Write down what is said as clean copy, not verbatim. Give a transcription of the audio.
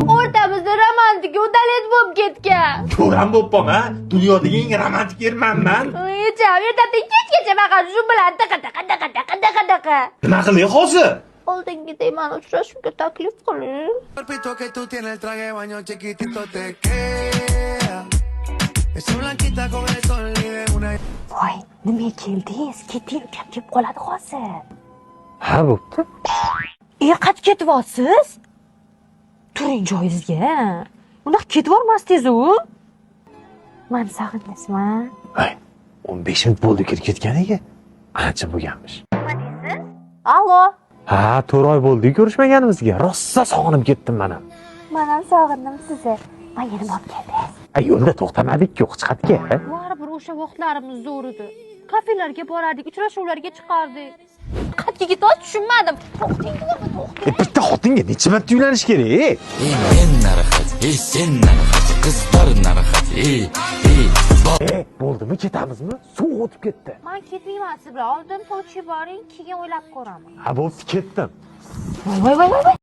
O'rtamizda romantik udalez bo'lib ketgan. Ko'ram bo'pman, ha? Dunyodagi eng romantik ermanman. Yecham, ertadan kechgacha faqat shu bilan taqa. Nima qilay hozir? Oldingiday meni uchrashuvga taklif qiling. Cuerpito que tú tienes, el traje de baño chiquitito te queda. Esa blanquita con el sol y de una. Voy, nimaga keldingiz? Keting, ukam kelib qoladi hozir. Ha, bo'pti. Qachon ketyapsiz? Turing joyingizga. Unda ketib bormasdingiz-ku? Meni sog'indingizmi? Ay, 15 minut bo'ldi kirib ketganiga. Ancha bo'lganmish. Nima deysiz? Allo. Ha, 4 oy bo'ldi ko'rishmaganimizga. Rossa sog'inib ketdim men ham. Men ham sog'indim sizni. Menga nima olib keldingiz? Ay, yo'lda to'xtamadik-ku, chiqatga. Baribir o'sha vaqtlarimiz zo'r edi. Kafelarga borardik, uchrashuvlarga chiqardik. Qatga ketib tushunmadim. To'xting. Bitta xotinga necha marta uylanish kerak? Men narahat, sen narahat, qizlar narahat, Bo'ldimi, ketamizmi? Suv o'tib ketdi. Men ketmayman siz bilan. Oldin sochib boring, keyin o'ylab ko'raman. Ha, bo'pti, ketdim. Voy.